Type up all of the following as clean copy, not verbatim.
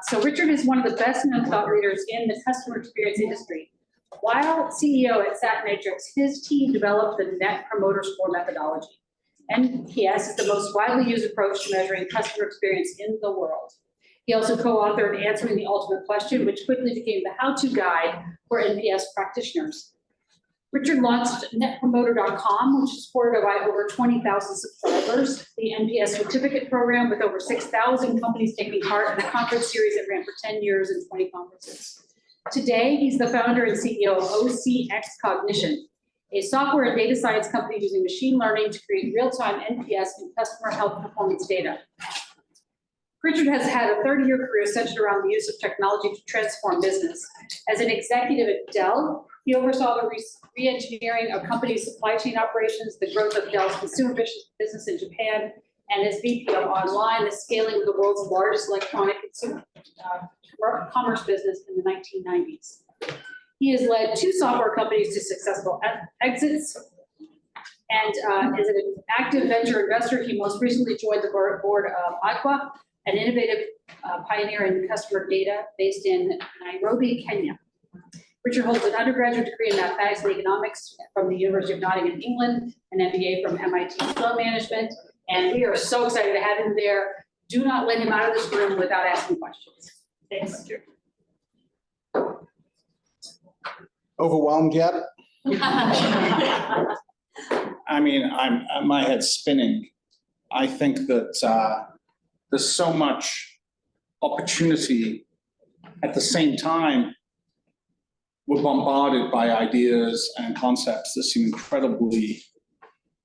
So Richard is one of the best known thought leaders in the customer experience industry. While CEO at SatMatrix, his team developed the Net Promoter Score methodology. NPS is the most widely used approach to measuring customer experience in the world. He also co-authored Answering the Ultimate Question, which quickly became the how-to guide for NPS practitioners. Richard launched netpromoter.com, which is supported by over 20,000 subscribers, the NPS certificate program with over 6,000 companies taking part in a conference series that ran for 10 years and 20 conferences. Today, he's the founder and CEO of OCX Cognition, a software and data science company using machine learning to create real-time NPS and customer health performance data. Richard has had a 30-year career centered around the use of technology to transform business. As an executive at Dell, he oversaw the re-engineering of company's supply chain operations, the growth of Dell's consumer business in Japan, and as VP of Online, the scaling of the world's largest electronic consumer commerce business in the 1990s. He has led 2 software companies to successful exits and is an active venture investor. He most recently joined the board of Aqua, an innovative pioneer in customer data based in Nairobi, Kenya. Richard holds an undergraduate degree in mathematics and economics from the University of Nottingham, England, an MBA from MIT Sloan Management, and we are so excited to have him there. Do not let him out of this room without asking questions. Thanks. Thank you. Overwhelmed yet? I mean, my head's spinning. I think that there's so much opportunity. At the same time, we're bombarded by ideas and concepts that seem incredibly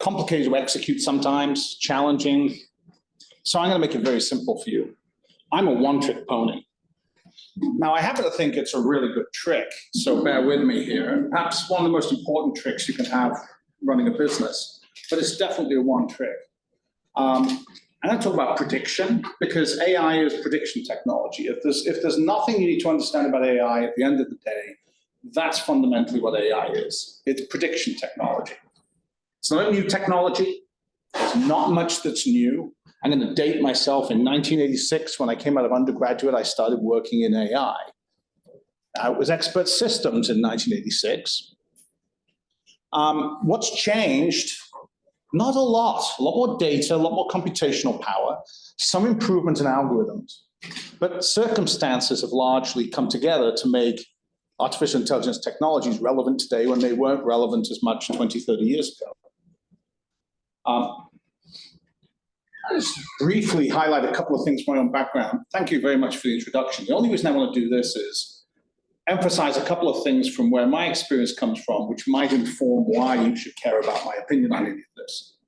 complicated to execute sometimes, challenging. So I'm going to make it very simple for you. I'm a one-trick pony. Now, I happen to think it's a really good trick, so bear with me here. Perhaps one of the most important tricks you can have running a business, but it's definitely a one trick. I'm going to talk about prediction, because AI is prediction technology. If there's nothing you need to understand about AI at the end of the day, that's fundamentally what AI is. It's prediction technology. It's not a new technology. There's not much that's new. I'm going to date myself. In 1986, when I came out of undergraduate, I started working in AI. It was expert systems in 1986. What's changed? Not a lot more data, a lot more computational power, some improvement in algorithms, but circumstances have largely come together to make artificial intelligence technologies relevant today when they weren't relevant as much 20, 30 years ago. I'll just briefly highlight a couple of things from my own background. Thank you very much for the introduction. The only reason I want to do this is emphasize a couple of things from where my experience comes from, which might inform why you should care about my opinion on any of this.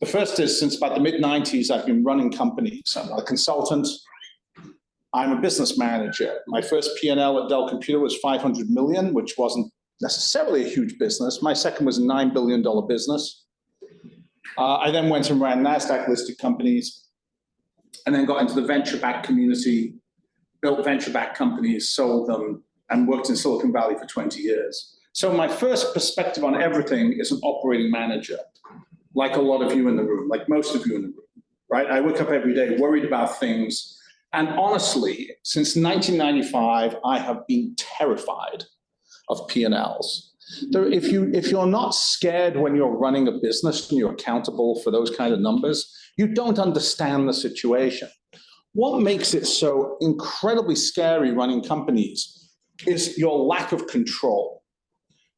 The first is, since about the mid-90s, I've been running companies. I'm a consultant. I'm a business manager. My first P&L at Dell Computer was $500 million, which wasn't necessarily a huge business. My second was a $9 billion business. I then went and ran NASDAQ-listed companies, and then got into the venture-backed community, built venture-backed companies, sold them, and worked in Silicon Valley for 20 years. So my first perspective on everything is an operating manager, like a lot of you in the room, like most of you in the room, right? I wake up every day worried about things. And honestly, since 1995, I have been terrified of P&Ls. If you're not scared when you're running a business and you're accountable for those kind of numbers, you don't understand the situation. What makes it so incredibly scary running companies is your lack of control.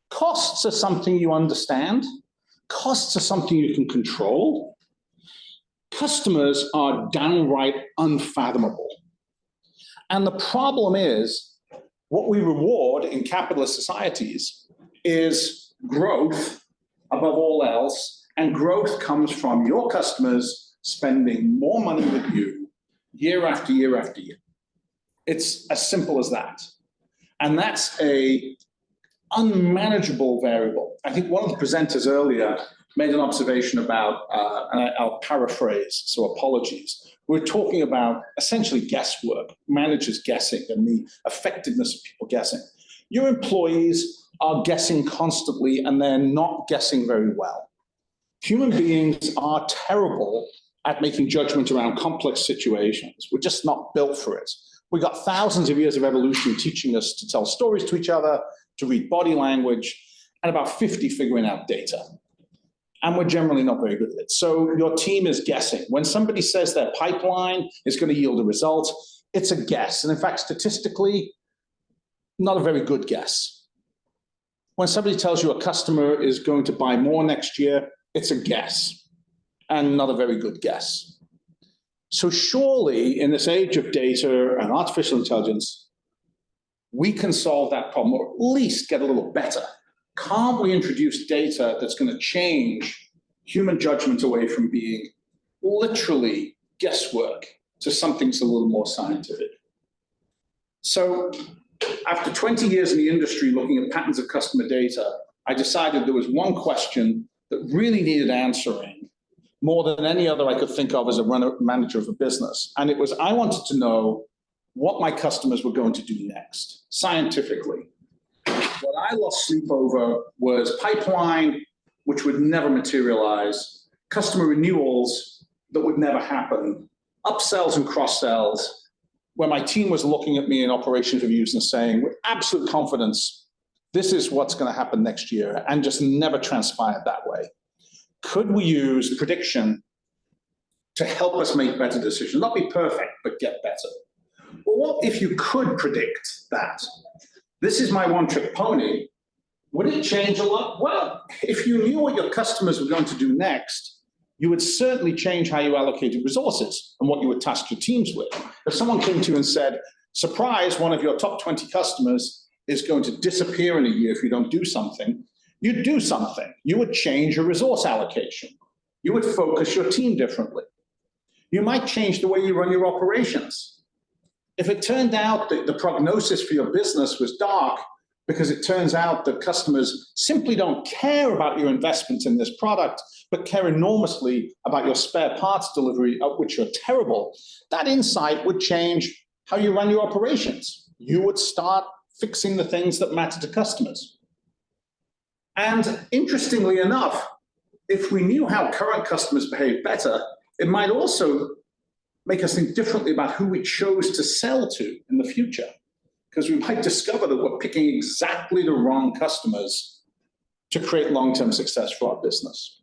Costs are something you understand. Costs are something you can control. Customers are downright unfathomable. And the problem is, what we reward in capitalist societies is growth above all else, and growth comes from your customers spending more money with you year after year after year. It's as simple as that. And that's a unmanageable variable. I think one of the presenters earlier made an observation about, and I'll paraphrase, so apologies. We're talking about essentially guesswork, managers guessing, and the effectiveness of people guessing. Your employees are guessing constantly, and they're not guessing very well. Human beings are terrible at making judgment around complex situations. We're just not built for it. We got thousands of years of evolution teaching us to tell stories to each other, to read body language, and about 50 figuring out data. And we're generally not very good at it. So your team is guessing. When somebody says their pipeline is going to yield a result, it's a guess. And in fact, statistically, not a very good guess. When somebody tells you a customer is going to buy more next year, it's a guess and not a very good guess. So surely in this age of data and artificial intelligence, we can solve that problem or at least get a little better. Can't we introduce data that's going to change human judgment away from being literally guesswork to something that's a little more scientific? So after 20 years in the industry looking at patterns of customer data, I decided there was one question that really needed answering more than any other I could think of as a manager of a business. And it was, I wanted to know what my customers were going to do next, scientifically. What I lost sleep over was pipeline, which would never materialize, customer renewals that would never happen, upsells and cross-sells, where my team was looking at me in operations reviews and saying, with absolute confidence, this is what's going to happen next year, and just never transpired that way. Could we use prediction to help us make better decisions? Not be perfect, but get better. Well, what if you could predict that? This is my one-trick pony. Would it change a lot? Well, if you knew what your customers were going to do next, you would certainly change how you allocated resources and what you would task your teams with. If someone came to you and said, surprise, one of your top 20 customers is going to disappear in a year if you don't do something, you'd do something. You would change your resource allocation. You would focus your team differently. You might change the way you run your operations. If it turned out that the prognosis for your business was dark because it turns out that customers simply don't care about your investment in this product, but care enormously about your spare parts delivery, of which you're terrible, that insight would change how you run your operations. You would start fixing the things that matter to customers. And interestingly enough, if we knew how current customers behave better, it might also make us think differently about who we chose to sell to in the future. Because we might discover that we're picking exactly the wrong customers to create long-term success for our business.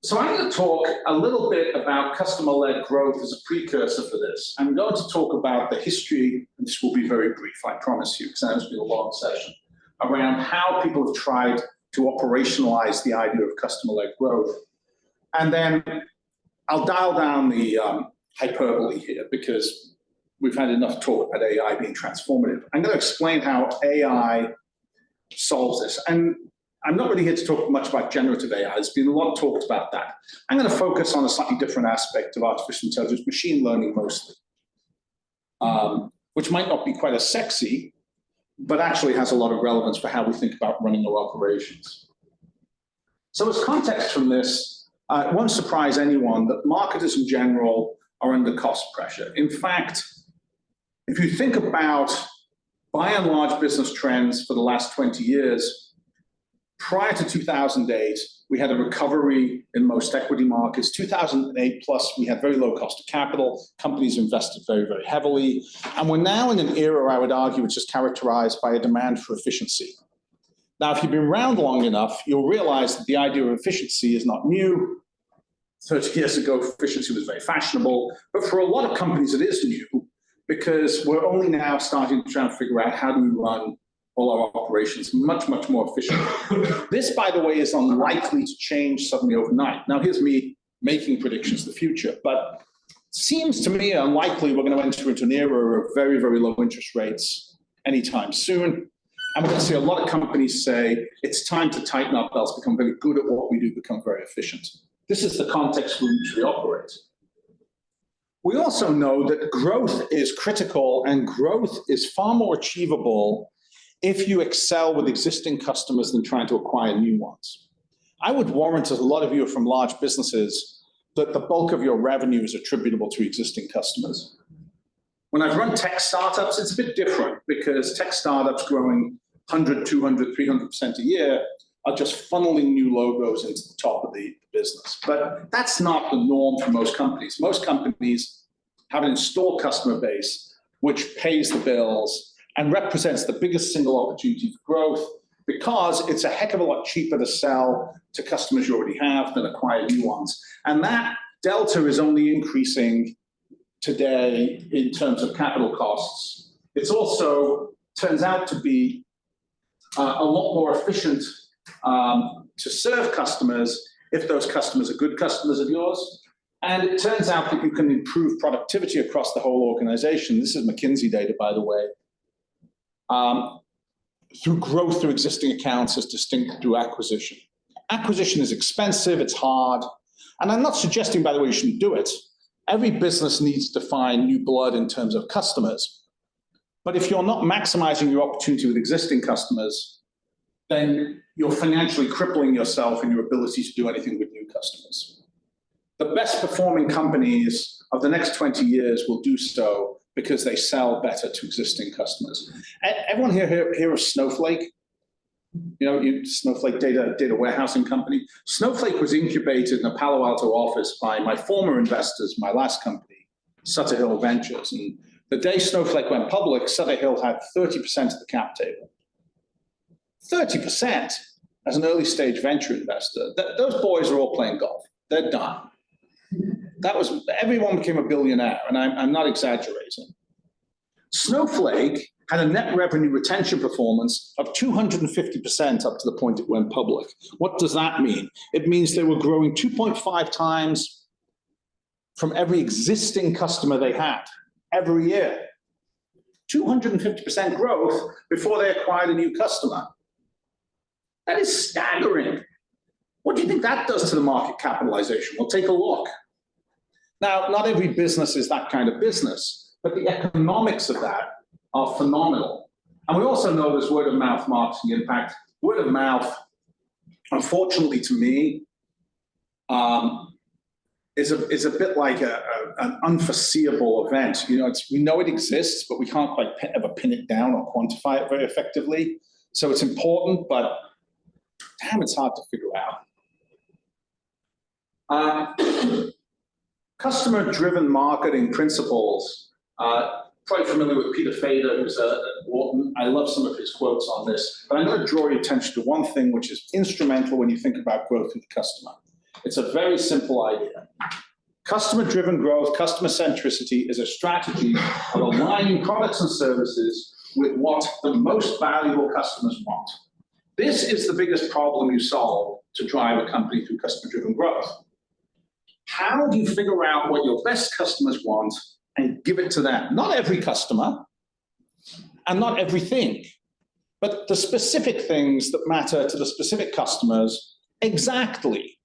So I'm going to talk a little bit about customer-led growth as a precursor for this. I'm going to talk about the history, and this will be very brief, I promise you, because that has been a long session, around how people have tried to operationalize the idea of customer-led growth. And then I'll dial down the hyperbole here because we've had enough talk about AI being transformative. I'm going to explain how AI solves this. And I'm not really here to talk much about generative AI. There's been a lot talked about that. I'm going to focus on a slightly different aspect of artificial intelligence, machine learning mostly, which might not be quite as sexy, but actually has a lot of relevance for how we think about running our operations. So as context from this, it won't surprise anyone that marketers in general are under cost pressure. In fact, if you think about, by and large, business trends for the last 20 years, prior to 2008, we had a recovery in most equity markets. 2008 plus, we had very low cost of capital. Companies invested very, very heavily. And we're now in an era, I would argue, which is characterized by a demand for efficiency. Now, if you've been around long enough, you'll realize that the idea of efficiency is not new. 30 years ago, efficiency was very fashionable. But for a lot of companies, it is new because we're only now starting to try and figure out how do we run all our operations much, much more efficiently. This, by the way, is unlikely to change suddenly overnight. Now, here's me making predictions of the future, but it seems to me unlikely we're going to enter into an era of very, very low interest rates anytime soon. And we're going to see a lot of companies say, it's time to tighten our belts, become very good at what we do, become very efficient. This is the context in which we operate. We also know that growth is critical and growth is far more achievable if you excel with existing customers than trying to acquire new ones. I would warrant, as a lot of you are from large businesses, that the bulk of your revenue is attributable to existing customers. When I've run tech startups, it's a bit different because tech startups growing 100, 200, 300% a year are just funneling new logos into the top of the business. But that's not the norm for most companies. Most companies have an installed customer base which pays the bills and represents the biggest single opportunity for growth, because it's a heck of a lot cheaper to sell to customers you already have than acquire new ones. And that delta is only increasing today in terms of capital costs. It's also turns out to be a lot more efficient to serve customers if those customers are good customers of yours. And it turns out that you can improve productivity across the whole organization. This is McKinsey data, by the way, through growth through existing accounts as distinct through acquisition. Acquisition is expensive, it's hard. And I'm not suggesting, by the way, you shouldn't do it. Every business needs to find new blood in terms of customers. But if you're not maximizing your opportunity with existing customers, then you're financially crippling yourself in your ability to do anything with new customers. The best performing companies of the next 20 years will do so because they sell better to existing customers. Everyone here hear of Snowflake? Snowflake data warehousing company. Snowflake was incubated in a Palo Alto office by my former investors, my last company, Sutter Hill Ventures. And the day Snowflake went public, Sutter Hill had 30% of the cap table. 30% as an early stage venture investor. Those boys are all playing golf. They're done. Everyone became a billionaire, and I'm not exaggerating. Snowflake had a net revenue retention performance of 250% up to the point it went public. What does that mean? It means they were growing 2.5 times from every existing customer they had every year. 250% growth before they acquired a new customer. That is staggering. What do you think that does to the market capitalization? Well, take a look. Now, not every business is that kind of business, but the economics of that are phenomenal. And we also know there's word of mouth marketing impact. Word of mouth, unfortunately to me, is a bit like an unforeseeable event. We know it exists, but we can't quite ever pin it down or quantify it very effectively. So it's important, but damn, it's hard to figure out. Customer-driven marketing principles. Probably familiar with Peter Fader, who's at Wharton. I love some of his quotes on this, but I'm going to draw your attention to one thing which is instrumental when you think about growth with the customer. It's a very simple idea. Customer-driven growth, customer centricity is a strategy of aligning products and services with what the most valuable customers want. This is the biggest problem you solve to drive a company through customer-driven growth. How do you figure out what your best customers want and give it to them? Not every customer and not everything, but the specific things that matter to the specific customers exactly.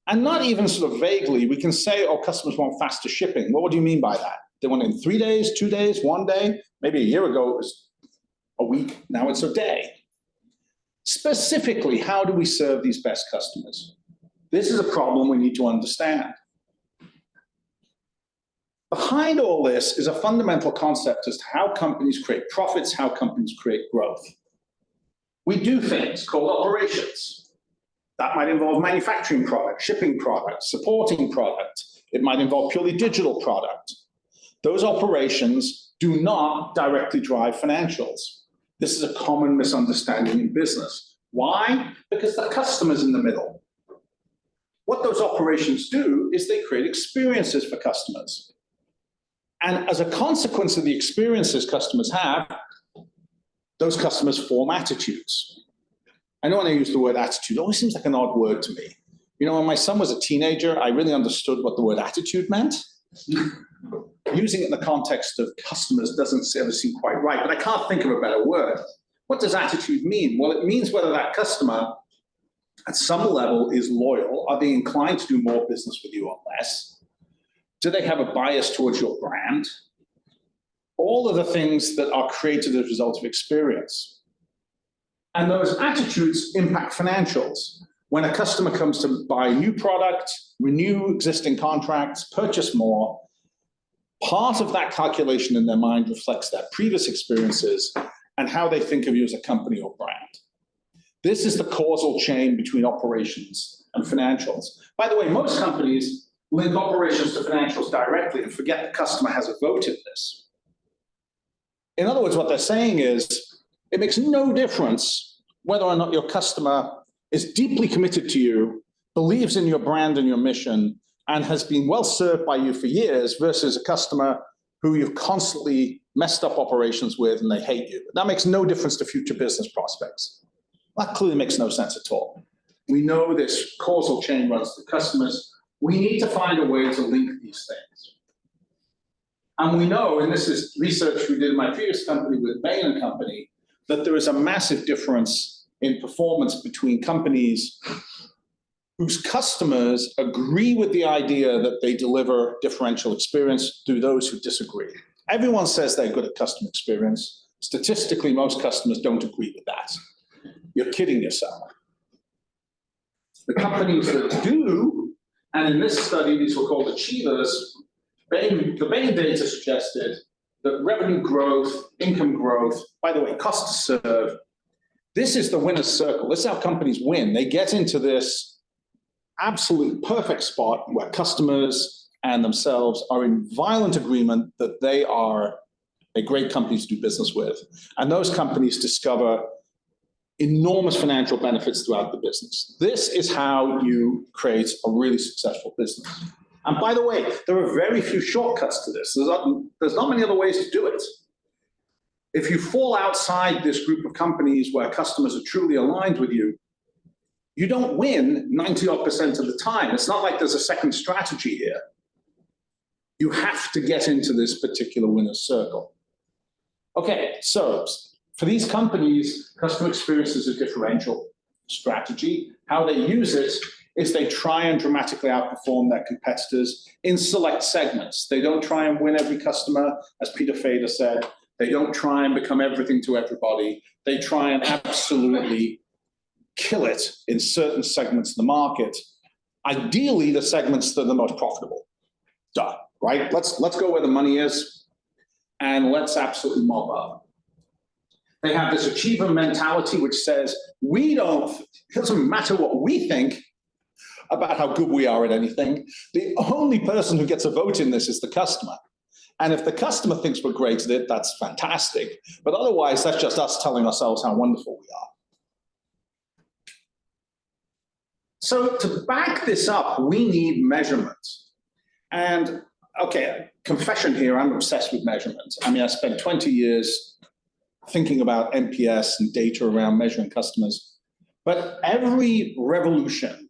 And not even sort of vaguely, we can say, oh, customers want faster shipping. Well, what do you mean by that? They want it in 3 days, 2 days, 1 day? Maybe a year ago it was a week, now it's a day. Specifically, how do we serve these best customers? This is a problem we need to understand. Behind all this is a fundamental concept as to how companies create profits, how companies create growth. We do things called operations. That might involve manufacturing product, shipping product, supporting product. It might involve purely digital product. Those operations do not directly drive financials. This is a common misunderstanding in business. Why? Because the customer's in the middle. What those operations do is they create experiences for customers. And as a consequence of the experiences customers have, those customers form attitudes. I know when I use the word attitude, it always seems like an odd word to me. When my son was a teenager, I really understood what the word attitude meant. Using it in the context of customers doesn't ever seem quite right, but I can't think of a better word. What does attitude mean? Well, it means whether that customer at some level is loyal. Are they inclined to do more business with you or less? Do they have a bias towards your brand? All of the things that are created as a result of experience. And those attitudes impact financials. When a customer comes to buy a new product, renew existing contracts, purchase more, part of that calculation in their mind reflects their previous experiences and how they think of you as a company or brand. This is the causal chain between operations and financials. By the way, most companies link operations to financials directly and forget the customer has a vote in this. In other words, what they're saying is, it makes no difference whether or not your customer is deeply committed to you, believes in your brand and your mission, and has been well served by you for years versus a customer who you've constantly messed up operations with and they hate you. That makes no difference to future business prospects. That clearly makes no sense at all. We know this causal chain runs to customers. We need to find a way to link these things. And we know, and this is research we did in my previous company with Bain & Company, that there is a massive difference in performance between companies whose customers agree with the idea that they deliver differential experience through those who disagree. Everyone says they're good at customer experience. Statistically, most customers don't agree with that. You're kidding yourself. The companies that do, and in this study, these were called achievers, the Bain data suggested that revenue growth, income growth, by the way, cost to serve, this is the winner's circle. This is how companies win. They get into this absolute perfect spot where customers and themselves are in violent agreement that they are a great company to do business with. And those companies discover enormous financial benefits throughout the business. This is how you create a really successful business. And by the way, there are very few shortcuts to this. There's not many other ways to do it. If you fall outside this group of companies where customers are truly aligned with you, you don't win 90% of the time. It's not like there's a second strategy here. You have to get into this particular winner's circle. Okay, so for these companies, customer experience is a differential strategy. How they use it is they try and dramatically outperform their competitors in select segments. They don't try and win every customer, as Peter Fader said. They don't try and become everything to everybody. They try and absolutely kill it in certain segments of the market. Ideally, the segments that are the most profitable. Duh, right? Let's go where the money is, and let's absolutely mob up. They have this achiever mentality which says, it doesn't matter what we think about how good we are at anything. The only person who gets a vote in this is the customer. And if the customer thinks we're great at it, that's fantastic. But otherwise, that's just us telling ourselves how wonderful we are. So to back this up, we need measurement. And okay, confession here, I'm obsessed with measurement. I mean, I spent 20 years thinking about NPS and data around measuring customers. But every revolution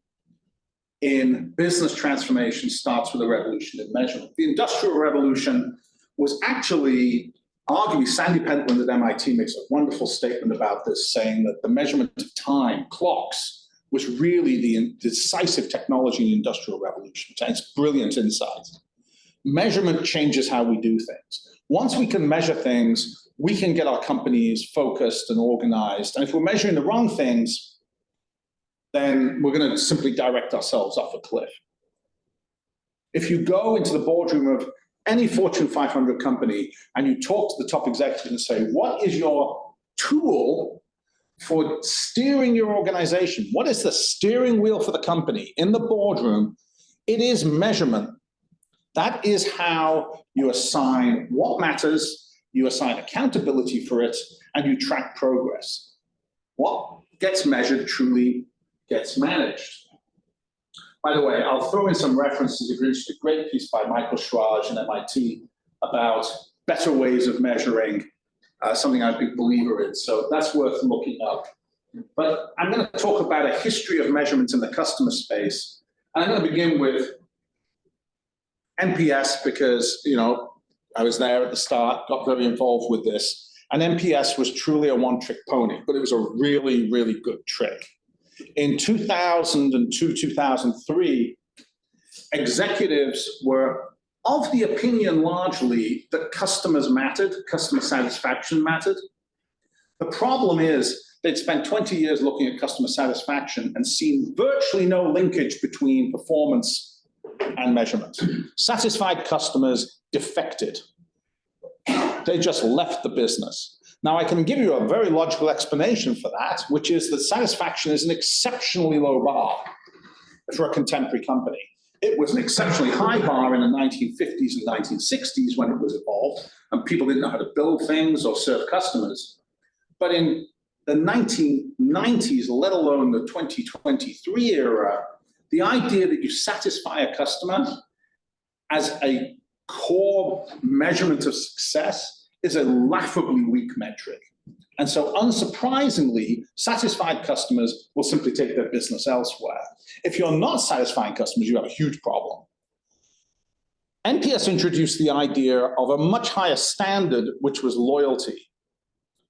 in business transformation starts with a revolution in measurement. The Industrial Revolution was actually, arguably, Sandy Pentland at MIT makes a wonderful statement about this, saying that the measurement of time, clocks, was really the decisive technology in the Industrial Revolution. It's brilliant insight. Measurement changes how we do things. Once we can measure things, we can get our companies focused and organized. And if we're measuring the wrong things, then we're going to simply direct ourselves off a cliff. If you go into the boardroom of any Fortune 500 company and you talk to the top executive and say, what is your tool for steering your organization? What is the steering wheel for the company in the boardroom? It is measurement. That is how you assign what matters, you assign accountability for it, and you track progress. What gets measured truly gets managed. By the way, I'll throw in some references. If you're interested, a great piece by Michael Schwarz and MIT about better ways of measuring, something I'm a big believer in. So that's worth looking up. But I'm going to talk about a history of measurement in the customer space. And I'm going to begin with NPS because, I was there at the start, got very involved with this. And NPS was truly a one-trick pony, but it was a really, really good trick. In 2002, 2003, executives were of the opinion largely that customers mattered, customer satisfaction mattered. The problem is they'd spent 20 years looking at customer satisfaction and seen virtually no linkage between performance and measurement. Satisfied customers defected. They just left the business. Now, I can give you a very logical explanation for that, which is that satisfaction is an exceptionally low bar for a contemporary company. It was an exceptionally high bar in the 1950s and 1960s when it was evolved, and people didn't know how to build things or serve customers. But in the 1990s, let alone the 2023 era, the idea that you satisfy a customer as a core measurement of success is a laughably weak metric. And so unsurprisingly, satisfied customers will simply take their business elsewhere. If you're not satisfying customers, you have a huge problem. NPS introduced the idea of a much higher standard, which was loyalty.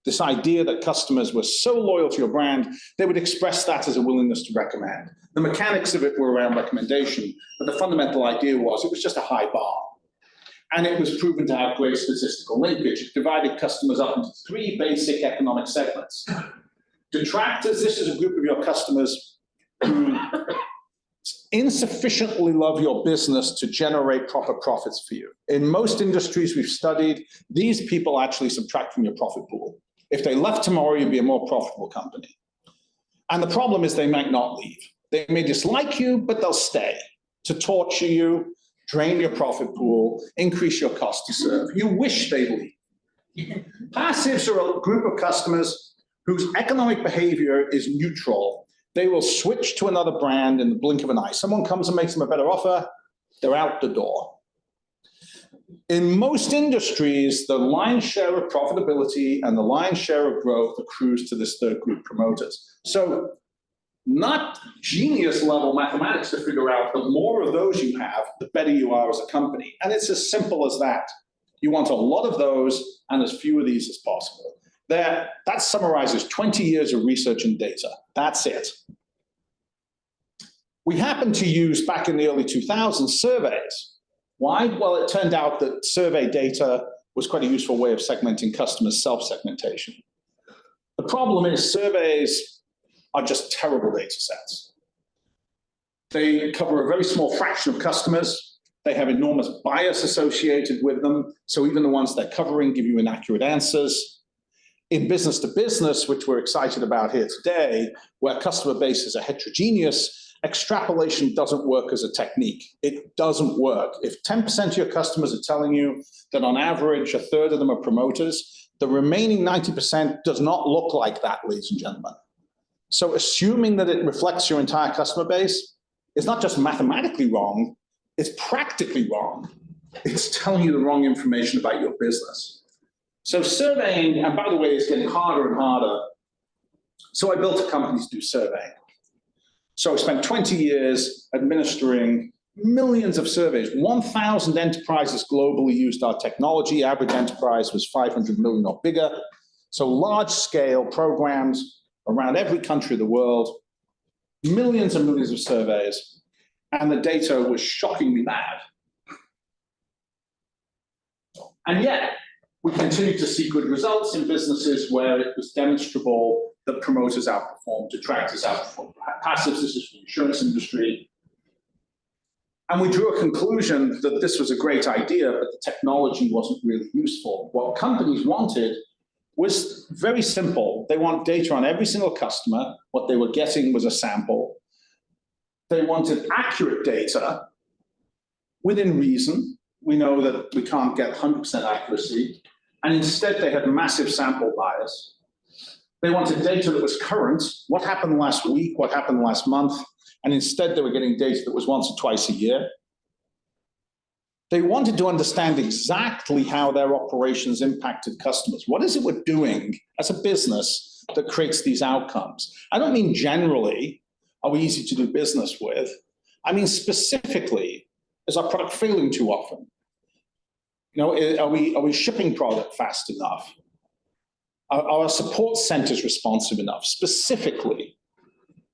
This idea that customers were so loyal to your brand, they would express that as a willingness to recommend. The mechanics of it were around recommendation, but the fundamental idea was it was just a high bar. And it was proven to have great statistical linkage. It divided customers up into three basic economic segments. Detractors, this is a group of your customers who insufficiently love your business to generate proper profits for you. In most industries we've studied, these people actually subtract from your profit pool. If they left tomorrow, you'd be a more profitable company. And the problem is they might not leave. They may dislike you, but they'll stay to torture you, drain your profit pool, increase your cost to serve. You wish they'd leave. Passives are a group of customers whose economic behavior is neutral. They will switch to another brand in the blink of an eye. Someone comes and makes them a better offer, they're out the door. In most industries, the lion's share of profitability and the lion's share of growth accrues to this third group, promoters. So not genius level mathematics to figure out the more of those you have, the better you are as a company. And it's as simple as that. You want a lot of those and as few of these as possible. That summarizes 20 years of research and data. That's it. We happened to use, back in the early 2000s, surveys. Why? Well, it turned out that survey data was quite a useful way of segmenting customers' self-segmentation. The problem is surveys are just terrible data sets. They cover a very small fraction of customers. They have enormous bias associated with them. So even the ones they're covering give you inaccurate answers. In business to business, which we're excited about here today, where customer bases are heterogeneous, extrapolation doesn't work as a technique. It doesn't work. If 10% of your customers are telling you that on average, a third of them are promoters, the remaining 90% does not look like that, ladies and gentlemen. So assuming that it reflects your entire customer base is not just mathematically wrong, it's practically wrong. It's telling you the wrong information about your business. So surveying, and by the way, is getting harder and harder. So I built a company to do surveying. So I spent 20 years administering millions of surveys. 1,000 enterprises globally used our technology. Average enterprise was 500 million or bigger. So large-scale programs around every country of the world, millions and millions of surveys, and the data was shockingly bad. And yet, we continued to see good results in businesses where it was demonstrable that promoters outperformed, detractors outperformed. Passives, this is from the insurance industry. And we drew a conclusion that this was a great idea, but the technology wasn't really useful. What companies wanted was very simple. They want data on every single customer. What they were getting was a sample. They wanted accurate data within reason. We know that we can't get 100% accuracy. And instead, they had massive sample bias. They wanted data that was current. What happened last week? What happened last month? And instead, they were getting data that was once or twice a year. They wanted to understand exactly how their operations impacted customers. What is it we're doing as a business that creates these outcomes? I don't mean generally, are we easy to do business with? I mean specifically, is our product failing too often? You know, are we shipping product fast enough? Are our support centers responsive enough, specifically?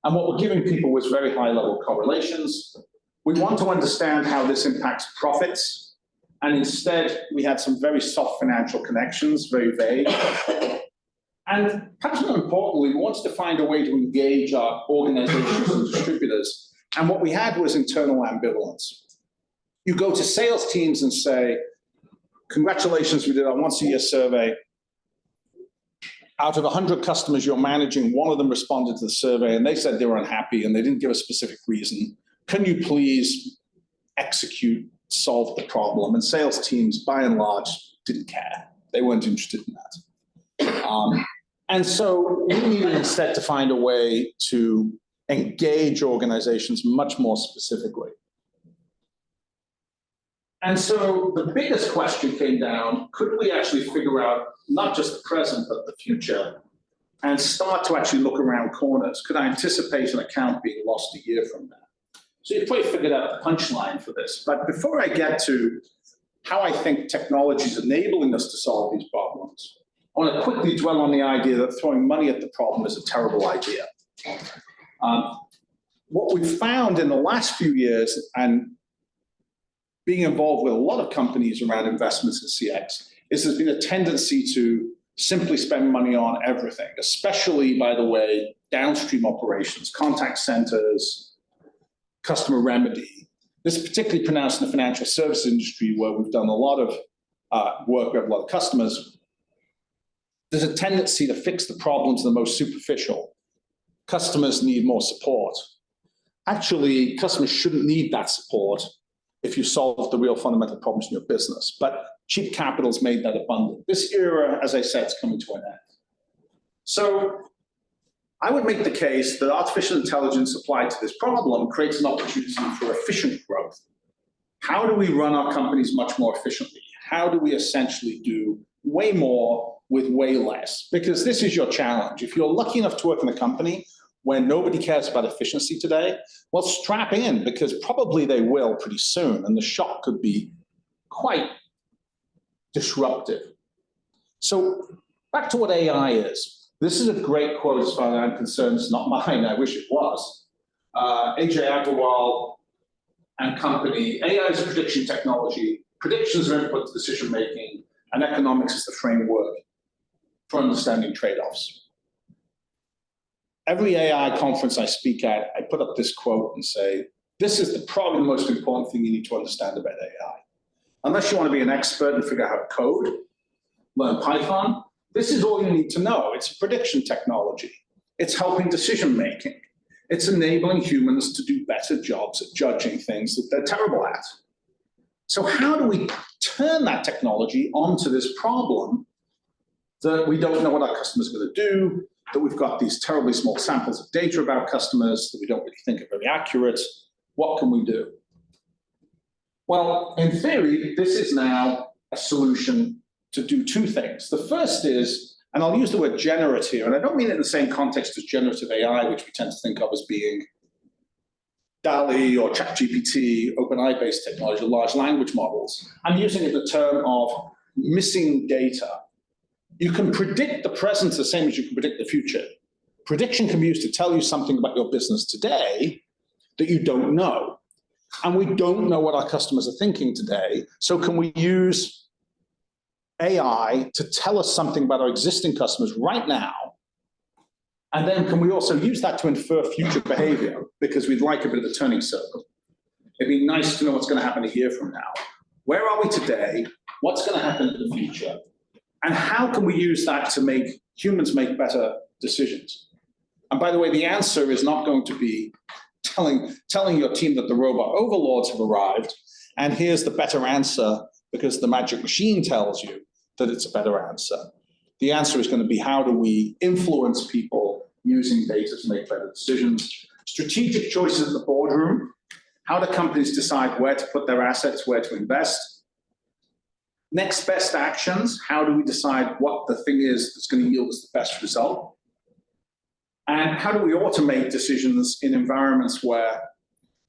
And what we're giving people was very high-level correlations. We want to understand how this impacts profits. And instead, we had some very soft financial connections, very vague. And perhaps more importantly, we wanted to find a way to engage our organizations and distributors. And what we had was internal ambivalence. You go to sales teams and say, congratulations, we did our once-a-year survey. Out of 100 customers you're managing, one of them responded to the survey and they said they were unhappy and they didn't give a specific reason. Can you please execute, solve the problem. And sales teams, by and large, didn't care. They weren't interested in that. And so we needed instead to find a way to engage organizations much more specifically. And so the biggest question came down, could we actually figure out not just the present, but the future, and start to actually look around corners? Could I anticipate an account being lost a year from now? So you've probably figured out the punchline for this. But before I get to how I think technology is enabling us to solve these problems, I want to quickly dwell on the idea that throwing money at the problem is a terrible idea. What we've found in the last few years, and being involved with a lot of companies around investments in CX, is there's been a tendency to simply spend money on everything, especially, by the way, downstream operations, contact centers, customer remedy. This is particularly pronounced in the financial services industry, where we've done a lot of work, we have a lot of customers. There's a tendency to fix the problems the most superficial. Customers need more support. Actually, customers shouldn't need that support if you solve the real fundamental problems in your business. But cheap capital's made that abundant. This era, as I said, is coming to an end. So I would make the case that artificial intelligence applied to this problem creates an opportunity for efficient growth. How do we run our companies much more efficiently? How do we essentially do way more with way less? Because this is your challenge. If you're lucky enough to work in a company where nobody cares about efficiency today, well, strap in, because probably they will pretty soon, and the shock could be quite disruptive. So back to what AI is. This is a great quote as far as I'm concerned. It's not mine, I wish it was. AJ Agarwal and company. AI is a prediction technology. Predictions are input to decision making, and economics is the framework for understanding trade-offs. Every AI conference I speak at, I put up this quote and say, this is probably the most important thing you need to understand about AI. Unless you want to be an expert and figure out how to code, learn Python, this is all you need to know. It's a prediction technology. It's helping decision making. It's enabling humans to do better jobs at judging things that they're terrible at. So how do we turn that technology onto this problem that we don't know what our customers are going to do, that we've got these terribly small samples of data about customers that we don't really think are very accurate? What can we do? Well, in theory, this is now a solution to do two things. The first is, and I'll use the word generate here, and I don't mean it in the same context as generative AI, which we tend to think of as being DALL-E or ChatGPT, OpenAI-based technology, large language models. I'm using it in the term of missing data. You can predict the present the same as you can predict the future. Prediction can be used to tell you something about your business today that you don't know. And we don't know what our customers are thinking today. So can we use AI to tell us something about our existing customers right now? And then can we also use that to infer future behavior? Because we'd like a bit of a turning circle. It'd be nice to know what's going to happen a year from now. Where are we today? What's going to happen in the future? And how can we use that to make humans make better decisions? And by the way, the answer is not going to be telling your team that the robot overlords have arrived, and here's the better answer because the magic machine tells you that it's a better answer. The answer is going to be, how do we influence people using data to make better decisions? Strategic choices in the boardroom. How do companies decide where to put their assets, where to invest? Next best actions. How do we decide what the thing is that's going to yield us the best result? And how do we automate decisions in environments where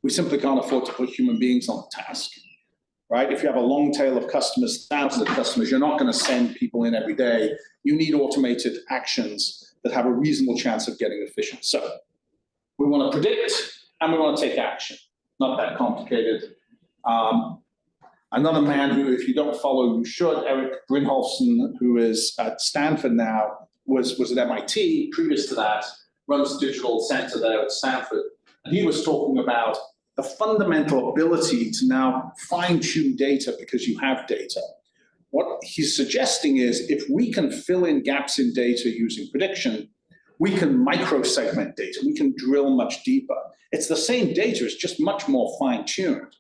we simply can't afford to put human beings on the task, right? If you have a long tail of customers, thousands of customers, you're not going to send people in every day. You need automated actions that have a reasonable chance of getting efficient. So we want to predict and we want to take action. Not that complicated. Another man who, if you don't follow, you should, Eric Brynjolfsson, who is at Stanford now, was at MIT. Previous to that, runs the digital center there at Stanford. And he was talking about the fundamental ability to now fine-tune data because you have data. What he's suggesting is, if we can fill in gaps in data using prediction, we can micro-segment data. We can drill much deeper. It's the same data, it's just much more fine-tuned.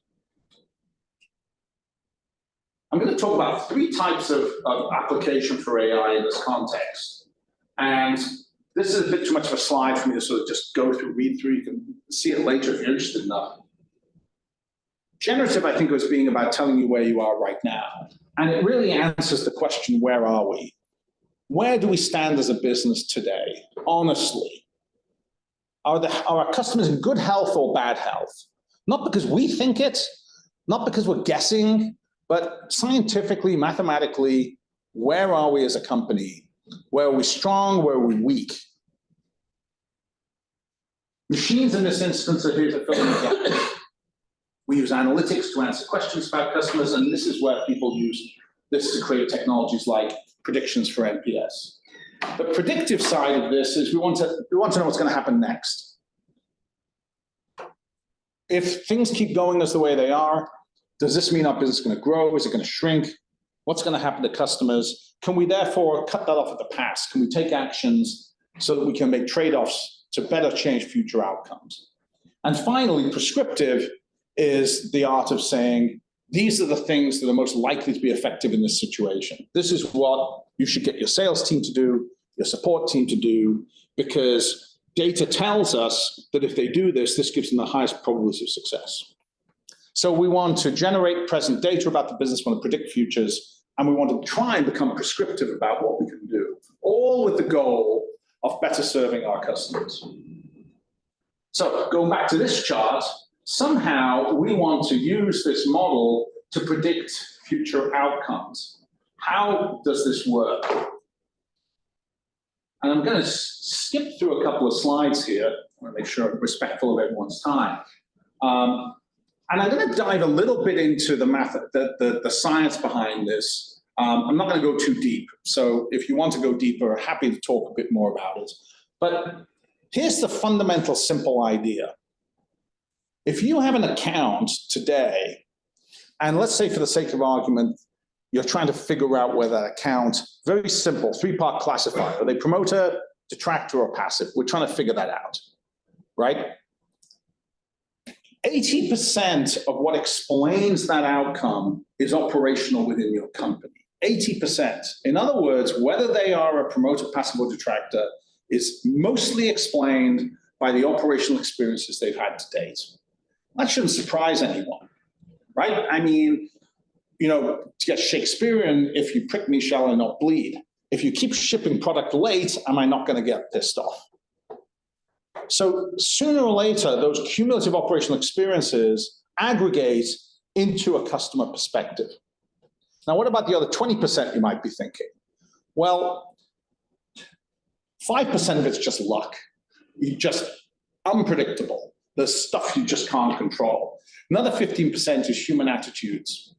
I'm going to talk about 3 types of application for AI in this context. And this is a bit too much of a slide for me to sort of just go through, read through. You can see it later if you're interested enough. Generative, I think, was being about telling you where you are right now. And it really answers the question, where are we? Where do we stand as a business today, honestly? Are our customers in good health or bad health? Not because we think it, not because we're guessing, but scientifically, mathematically, where are we as a company? Where are we strong? Where are we weak? Machines in this instance are here to fill in the gap. We use analytics to answer questions about customers, and this is where people use this to create technologies like predictions for NPS. The predictive side of this is we want to know what's going to happen next. If things keep going as the way they are, does this mean our business is going to grow? Is it going to shrink? What's going to happen to customers? Can we therefore cut that off at the pass? Can we take actions so that we can make trade-offs to better change future outcomes? And finally, prescriptive is the art of saying, these are the things that are most likely to be effective in this situation. This is what you should get your sales team to do, your support team to do, because data tells us that if they do this, this gives them the highest probability of success. So we want to generate present data about the business, we want to predict futures, and we want to try and become prescriptive about what we can do, all with the goal of better serving our customers. So going back to this chart, somehow we want to use this model to predict future outcomes. How does this work? And I'm going to skip through a couple of slides here. I want to make sure I'm respectful of everyone's time. And I'm going to dive a little bit into the math, the science behind this. I'm not going to go too deep. So if you want to go deeper, happy to talk a bit more about it. But here's the fundamental simple idea. If you have an account today, and let's say for the sake of argument, you're trying to figure out whether that account, very simple, 3-part classifier, are they promoter, detractor, or passive? We're trying to figure that out, right? 80% of what explains that outcome is operational within your company. 80%. In other words, whether they are a promoter, passive, or detractor is mostly explained by the operational experiences they've had to date. That shouldn't surprise anyone, right? I mean, you know, to get Shakespearean, if you prick me, shall I not bleed? If you keep shipping product late, am I not going to get pissed off? So sooner or later, those cumulative operational experiences aggregate into a customer perspective. Now, what about the other 20%, you might be thinking? Well, 5% of it's just luck. You're just unpredictable. There's stuff you just can't control. Another 15% is human attitudes.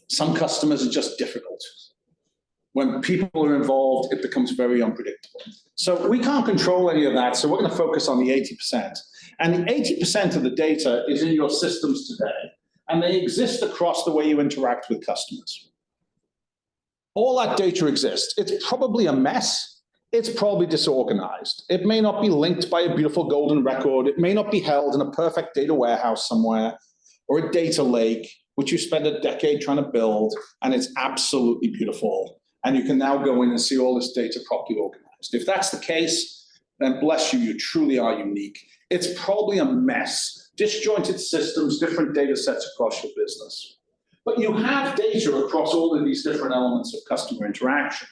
Some customers are just difficult. When people are involved, it becomes very unpredictable. So we can't control any of that, so we're going to focus on the 80%. And the 80% of the data is in your systems today, and they exist across the way you interact with customers. All that data exists. It's probably a mess. It's probably disorganized. It may not be linked by a beautiful golden record. It may not be held in a perfect data warehouse somewhere, or a data lake, which you spend a decade trying to build, and it's absolutely beautiful. And you can now go in and see all this data properly organized. If that's the case, then bless you, you truly are unique. It's probably a mess, disjointed systems, different data sets across your business. But you have data across all of these different elements of customer interaction.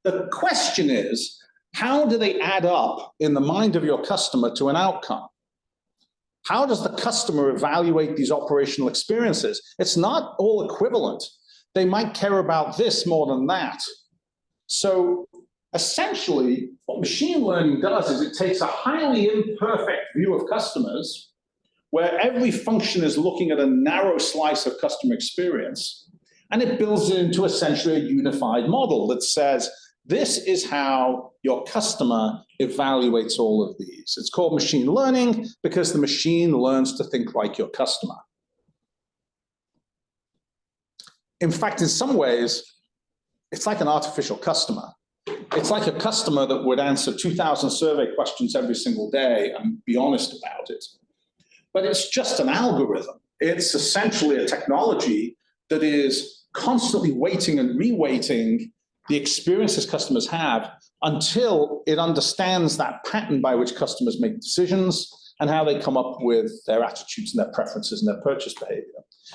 The question is, how do they add up in the mind of your customer to an outcome? How does the customer evaluate these operational experiences? It's not all equivalent. They might care about this more than that. So essentially, what machine learning does is it takes a highly imperfect view of customers, where every function is looking at a narrow slice of customer experience, and it builds it into essentially a unified model that says, this is how your customer evaluates all of these. It's called machine learning because the machine learns to think like your customer. In fact, in some ways, it's like an artificial customer. It's like a customer that would answer 2,000 survey questions every single day and be honest about it. But it's just an algorithm. It's essentially a technology that is constantly weighting and reweighting the experiences customers have until it understands that pattern by which customers make decisions and how they come up with their attitudes and their preferences and their purchase behavior.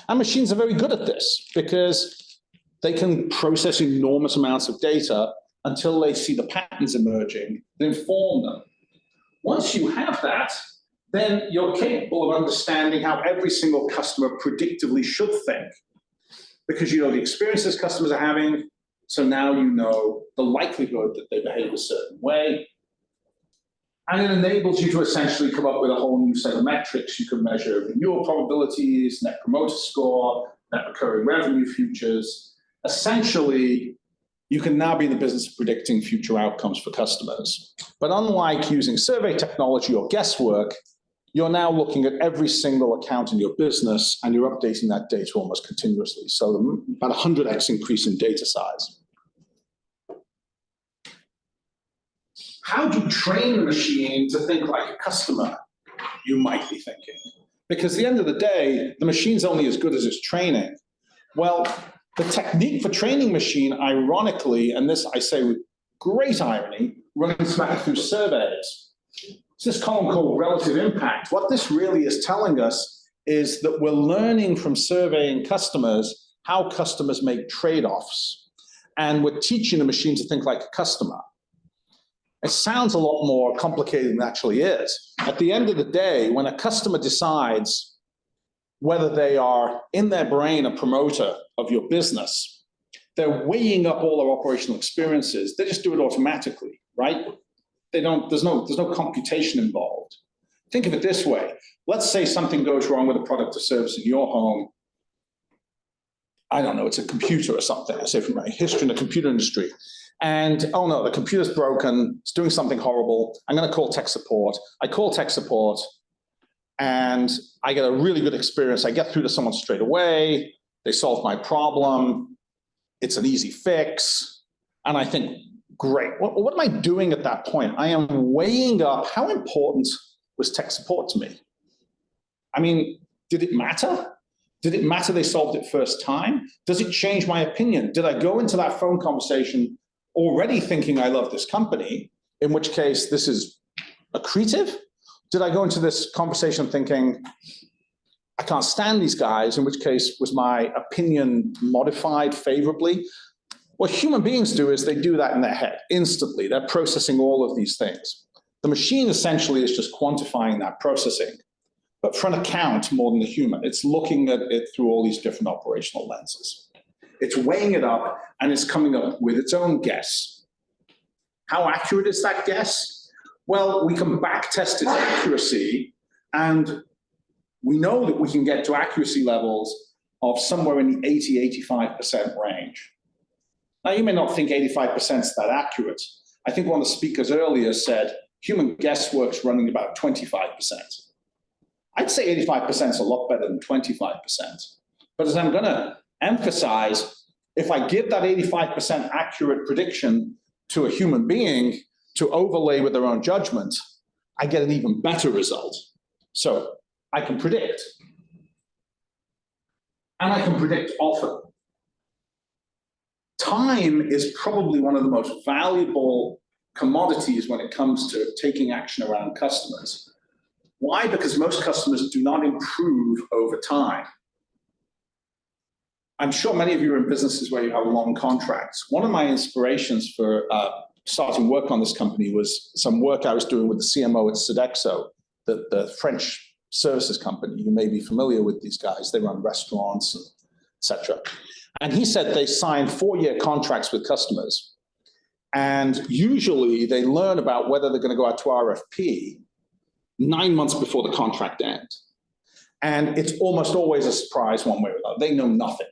And machines are very good at this because they can process enormous amounts of data until they see the patterns emerging that inform them. Once you have that, then you're capable of understanding how every single customer predictably should think, because you know the experiences customers are having, so now you know the likelihood that they behave a certain way. And it enables you to essentially come up with a whole new set of metrics. You can measure renewal probabilities, net promoter score, net recurring revenue futures. Essentially, you can now be in the business of predicting future outcomes for customers. But unlike using survey technology or guesswork, you're now looking at every single account in your business and you're updating that data almost continuously. So about 100x increase in data size. How do you train the machine to think like a customer, you might be thinking? Because at the end of the day, the machine's only as good as its training. Well, the technique for training machine, ironically, and this I say with great irony, runs back through surveys. It's this column called relative impact. What this really is telling us is that we're learning from surveying customers how customers make trade-offs. And we're teaching the machine to think like a customer. It sounds a lot more complicated than it actually is. At the end of the day, when a customer decides whether they are in their brain a promoter of your business, they're weighing up all their operational experiences. They just do it automatically, right? There's no computation involved. Think of it this way. Let's say something goes wrong with a product or service in your home. I don't know, it's a computer or something. I say from my history in the computer industry. And, oh no, the computer's broken, it's doing something horrible. I'm gonna call tech support. I call tech support and I get a really good experience. I get through to someone straight away. They solve my problem. It's an easy fix. And I think, great, what am I doing at that point? I am weighing up how important was tech support to me. I mean, did it matter? Did it matter they solved it first time? Does it change my opinion? Did I go into that phone conversation already thinking I love this company, in which case this is accretive? Did I go into this conversation thinking, I can't stand these guys, in which case was my opinion modified favorably? What human beings do is they do that in their head instantly. They're processing all of these things. The machine essentially is just quantifying that processing, but for an account more than the human. It's looking at it through all these different operational lenses. It's weighing it up and it's coming up with its own guess. How accurate is that guess? Well, we can back test its accuracy, and we know that we can get to accuracy levels of somewhere in the 80–85% range. Now, you may not think 85% is that accurate. I think one of the speakers earlier said human guesswork's running about 25%. I'd say 85% is a lot better than 25%. But as I'm going to emphasize, if I give that 85% accurate prediction to a human being to overlay with their own judgment, I get an even better result. So I can predict. And I can predict often. Time is probably one of the most valuable commodities when it comes to taking action around customers. Why? Because most customers do not improve over time. I'm sure many of you are in businesses where you have long contracts. One of my inspirations for starting work on this company was some work I was doing with the CMO at Sodexo, the French services company. You may be familiar with these guys. They run restaurants, etc. And he said they signed 4-year contracts with customers. And usually they learn about whether they're going to go out to RFP 9 months before the contract ends. And it's almost always a surprise one way or another. They know nothing.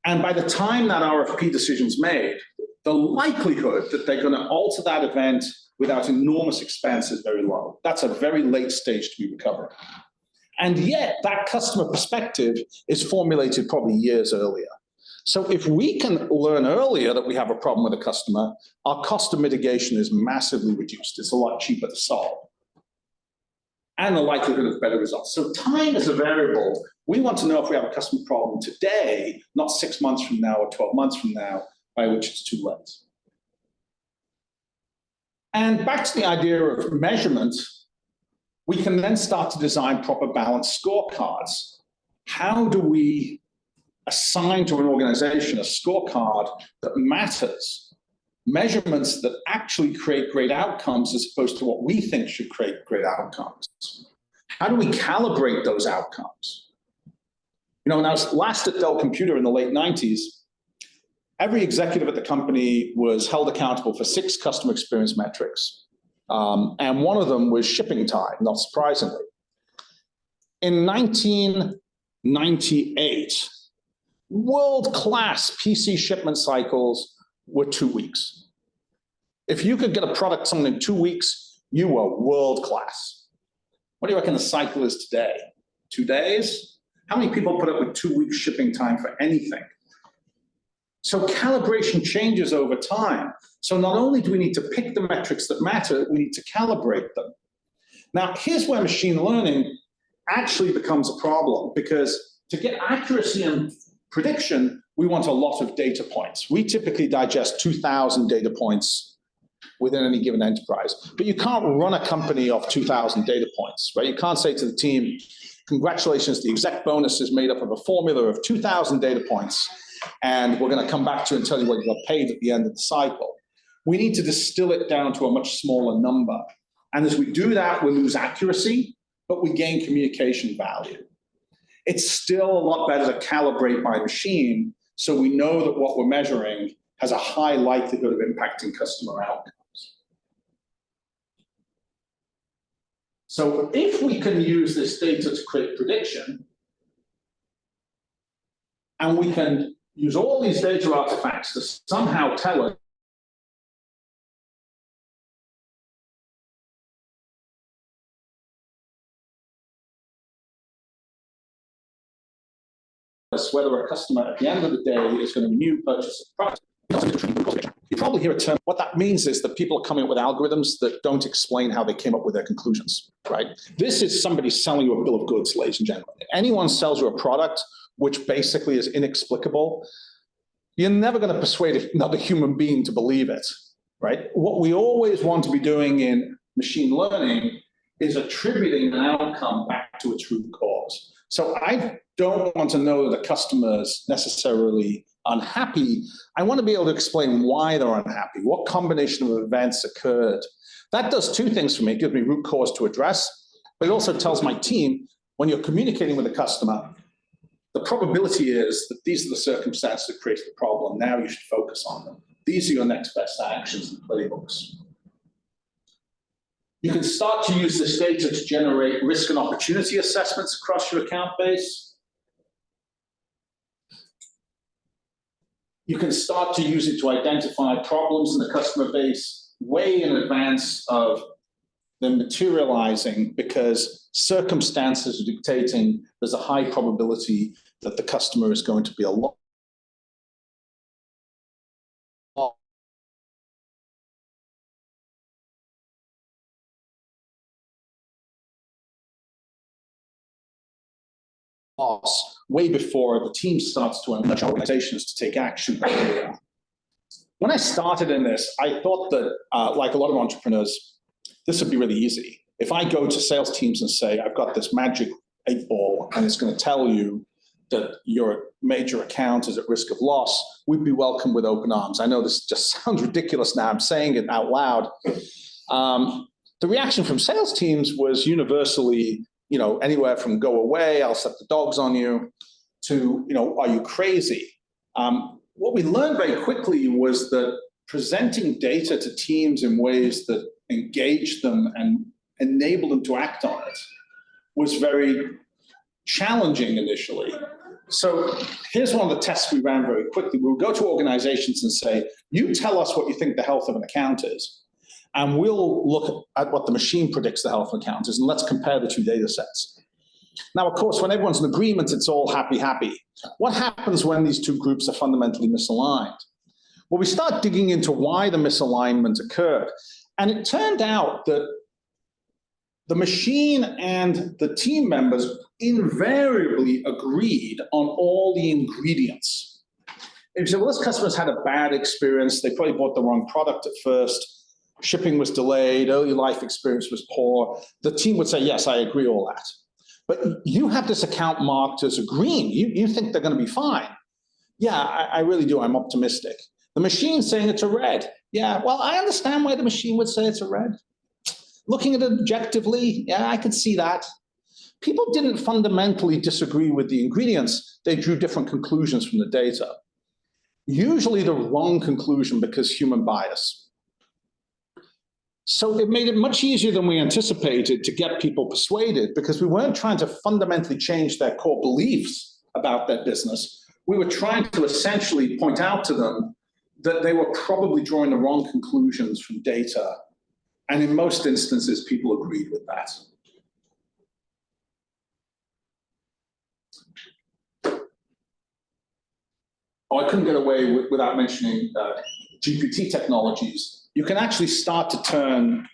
And by the time that RFP decision's made, the likelihood that they're going to alter that event without enormous expense is very low. That's a very late stage to be recovering. And yet that customer perspective is formulated probably years earlier. So if we can learn earlier that we have a problem with a customer, our cost of mitigation is massively reduced. It's a lot cheaper to solve. And the likelihood of better results. So time is a variable We want to know if we have a customer problem today, not 6 months from now or 12 months from now, by which it's too late. And back to the idea of measurement, we can then start to design proper balanced scorecards. How do we assign to an organization a scorecard that matters? Measurements that actually create great outcomes as opposed to what we think should create great outcomes. How do we calibrate those outcomes? You know, when I was last at Dell Computer in the late 90s, every executive at the company was held accountable for 6 customer experience metrics. And one of them was shipping time, not surprisingly. In 1998, world-class PC shipment cycles were 2 weeks. If you could get a product sold in 2 weeks, you were world-class. What do you reckon the cycle is today? 2 days? How many people put up with 2 weeks shipping time for anything? So calibration changes over time. So not only do we need to pick the metrics that matter, we need to calibrate them. Now, here's where machine learning actually becomes a problem, because to get accuracy and prediction, we want a lot of data points. We typically digest 2,000 data points within any given enterprise, but you can't run a company off 2,000 data points, right? You can't say to the team, congratulations, the exec bonus is made up of a formula of 2,000 data points, and we're going to come back to you and tell you what you got paid at the end of the cycle. We need to distill it down to a much smaller number. And as we do that, we lose accuracy, but we gain communication value. It's still a lot better to calibrate by machine, so we know that what we're measuring has a high likelihood of impacting customer outcomes. So if we can use this data to create prediction, and we can use all these data artifacts to somehow tell us whether a customer at the end of the day is going to renew, purchase a product. You probably hear a term. What that means is that people are coming up with algorithms that don't explain how they came up with their conclusions, right? This is somebody selling you a bill of goods, ladies and gentlemen. If anyone sells you a product which basically is inexplicable, you're never going to persuade another human being to believe it, right? What we always want to be doing in machine learning is attributing an outcome back to its root cause. So I don't want to know that the customer's necessarily unhappy. I want to be able to explain why they're unhappy, what combination of events occurred. That does 2 things for me. It gives me root cause to address, but it also tells my team, when you're communicating with a customer, the probability is that these are the circumstances that create the problem. Now you should focus on them. These are your next best actions and playbooks. You can start to use this data to generate risk and opportunity assessments across your account base. You can start to use it to identify problems in the customer base way in advance of them materializing, because circumstances are dictating there's a high probability that the customer is going to be a lot loss way before the team starts to encourage organizations to take action. When I started in this, I thought that, like a lot of entrepreneurs, this would be really easy. If I go to sales teams and say, I've got this magic 8 ball and it's going to tell you that your major account is at risk of loss, we'd be welcomed with open arms. I know this just sounds ridiculous now, I'm saying it out loud. The reaction from sales teams was universally, anywhere from go away, I'll set the dogs on you, to, are you crazy? What we learned very quickly was that presenting data to teams in ways that engage them and enable them to act on it was very challenging initially. So here's one of the tests we ran very quickly. We'll go to organizations and say, you tell us what you think the health of an account is, and we'll look at what the machine predicts the health of an account is, and let's compare the 2 data sets. Now, of course, when everyone's in agreement, it's all happy, happy. What happens when these 2 groups are fundamentally misaligned? Well, we start digging into why the misalignment occurred. And it turned out that the machine and the team members invariably agreed on all the ingredients. If you say, well, this customer's had a bad experience, they probably bought the wrong product at first, shipping was delayed, early life experience was poor, the team would say, yes, I agree all that. But you have this account marked as a green. You think they're going to be fine. Yeah, I really do. I'm optimistic. The machine's saying it's a red. Yeah, well, I understand why the machine would say it's a red. Looking at it objectively, yeah, I could see that. People didn't fundamentally disagree with the ingredients. They drew different conclusions from the data. Usually the wrong conclusion because human bias. So it made it much easier than we anticipated to get people persuaded because we weren't trying to fundamentally change their core beliefs about their business. We were trying to essentially point out to them that they were probably drawing the wrong conclusions from data. And in most instances, people agreed with that. Oh, I couldn't get away without mentioning GPT technologies. You can actually start to turn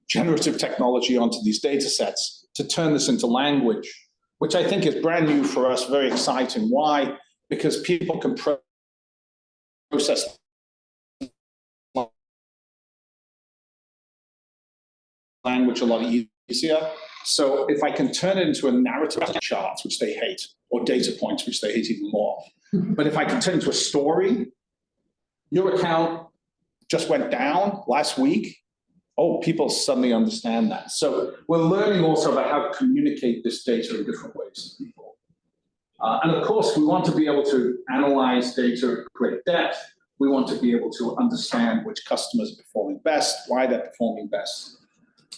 generative technology onto these data sets to turn this into language, which I think is brand new for us, very exciting. Why? Because people can process language a lot easier. So if I can turn it into a narrative, charts, which they hate, or data points, which they hate even more. But if I can turn it into a story, your account just went down last week. Oh, people suddenly understand that. So we're learning also about how to communicate this data in different ways to people. And of course, we want to be able to analyze data at great depth. We want to be able to understand which customers are performing best, why they're performing best.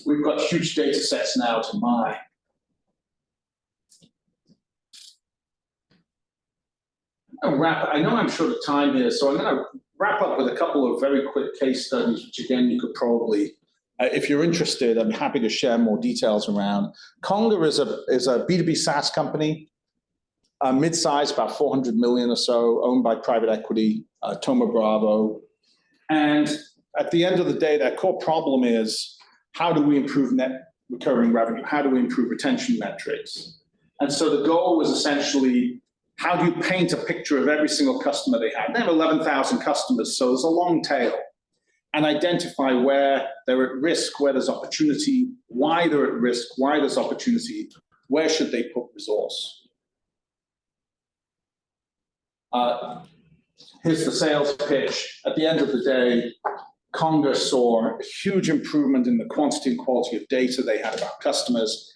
We've got huge data sets now to mine. I know I'm short of time here, so I'm going to wrap up with a couple of very quick case studies, which again, you could probably, if you're interested, I'm happy to share more details around. Conga is a B2B SaaS company, mid-size, about 400 million or so, owned by private equity, Thoma Bravo. And at the end of the day, their core problem is, how do we improve net recurring revenue? How do we improve retention metrics? And so the goal was essentially, how do you paint a picture of every single customer they have? They have 11,000 customers, so there's a long tail. And identify where they're at risk, where there's opportunity, why they're at risk, why there's opportunity, where should they put resource? Here's the sales pitch. At the end of the day, Conga saw a huge improvement in the quantity and quality of data they had about customers.